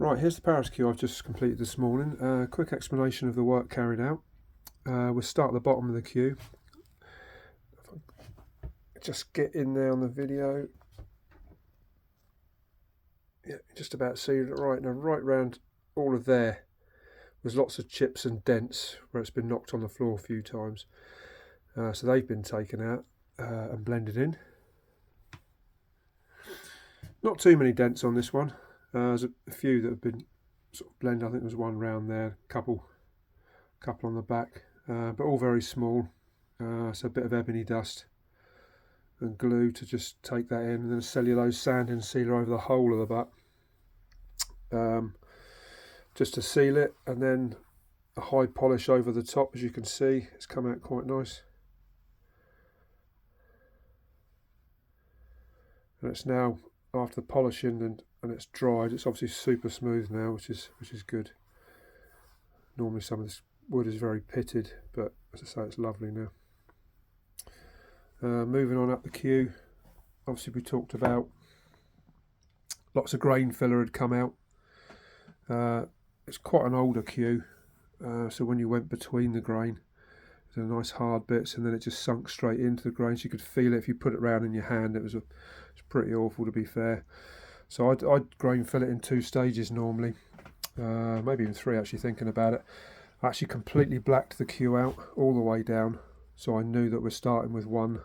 Right, here's the Parris Cue I've just completed this morning. Quick explanation of the work carried out. We'll start at the bottom of the cue. Just get in there on the video. Yeah, just about see it right now. Right round all of there. There's lots of chips and dents where it's been knocked on the floor a few times. So they've been taken out and blended in. Not too many dents on this one. There's a few that have been sort of blended. I think there's one round there, couple on the back, but all very small. So a bit of ebony dust and glue to just take that in, and then a cellulose sanding sealer over the whole of the butt, just to seal it, and then a high polish over the top. As you can see, it's come out quite nice, and it's now, after the polishing and it's dried, it's obviously super smooth now, which is good. Normally some of this wood is very pitted, but as I say, it's lovely now. Moving on up the cue, obviously we talked about lots of grain filler had come out. It's quite an older cue, so when you went between the grain, there's a nice hard bits, and then it just sunk straight into the grain, so you could feel it if you put it round in your hand. It's pretty awful, to be fair. So I'd grain fill it in 2 stages normally, maybe even 3 actually, thinking about it. I actually completely blacked the cue out all the way down, so I knew that we're starting with one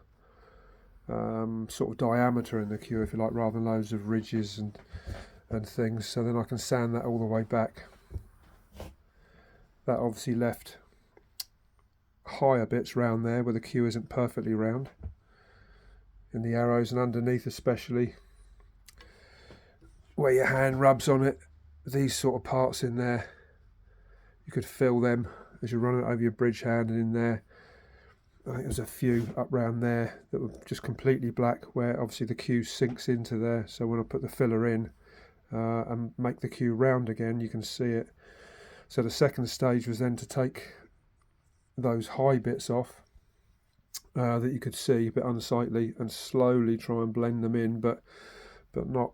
sort of diameter in the cue, if you like, rather than loads of ridges and things, so then I can sand that all the way back. That obviously left higher bits round there where the cue isn't perfectly round, in the arrows and underneath, especially where your hand rubs on it. These sort of parts in there, you could feel them as you run it over your bridge hand, and in there I think there's a few up round there that were just completely black, where obviously the cue sinks into there. So when I put the filler in and make the cue round again, you can see it. So the second stage was then to take those high bits off that you could see a bit unsightly, and slowly try and blend them in, but not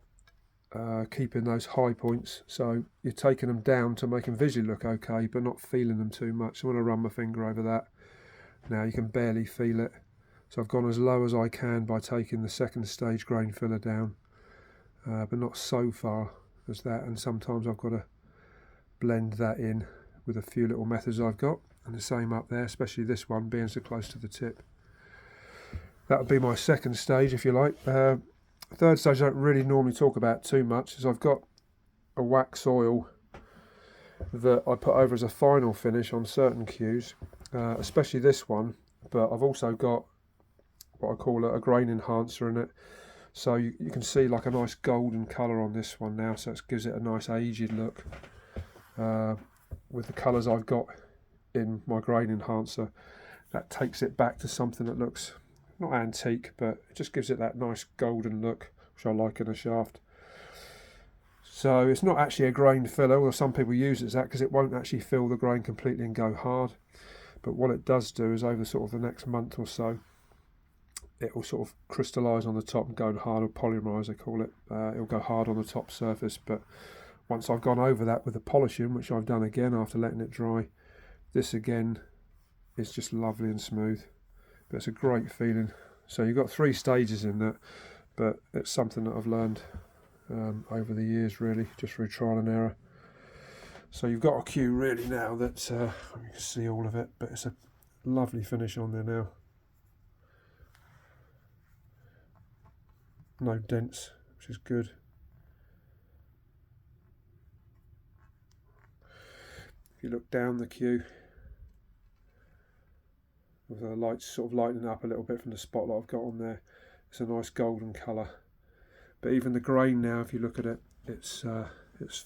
keeping those high points. So you're taking them down to make them visually look okay, but not feeling them too much. So when I run my finger over that, now you can barely feel it. So I've gone as low as I can by taking the second stage grain filler down, but not so far as that. And sometimes I've got to blend that in with a few little methods I've got, and the same up there, especially this one being so close to the tip. That would be my second stage, if you like. Third stage I don't really normally talk about too much, as I've got a wax oil that I put over as a final finish on certain cues, especially this one, but I've also got what I call a grain enhancer in it, so you can see like a nice golden colour on this one now, so it gives it a nice aged look. With the colours I've got in my grain enhancer, that takes it back to something that looks not antique, but it just gives it that nice golden look, which I like in a shaft. So it's not actually a grain filler, or some people use it as that, because it won't actually fill the grain completely and go hard. But what it does do is, over sort of the next month or so, it will sort of crystallise on the top and go hard, or polymerise they call it. It'll go hard on the top surface, but once I've gone over that with the polishing, which I've done again after letting it dry, this again is just lovely and smooth. But it's a great feeling. So you've got 3 stages in that, but it's something that I've learned over the years, really, just through trial and error. So you've got a cue really now that you can see all of it, but it's a lovely finish on there now. No dents, which is good. If you look down the cue, with the lights sort of lightening up a little bit from the spotlight I've got on there, it's a nice golden colour. But even the grain now, if you look at it, it's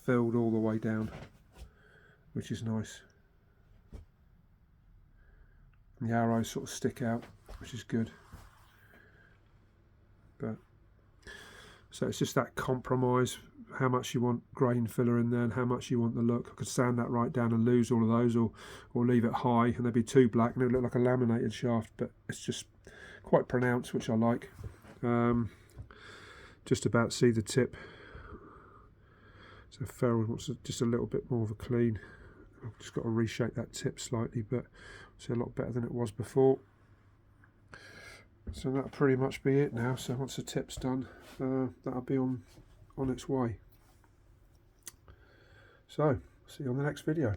filled all the way down, which is nice. And the arrows sort of stick out, which is good. But so it's just that compromise, how much you want grain filler in there and how much you want the look. I could sand that right down and lose all of those, or leave it high and they'd be too black and it would look like a laminated shaft, but it's just quite pronounced, which I like. Just about see the tip So ferrule wants just a little bit more of a clean. I've just got to reshape that tip slightly, but it's a lot better than it was before. So that'll pretty much be it now. So once the tip's done, that'll be on its way. So see you on the next video.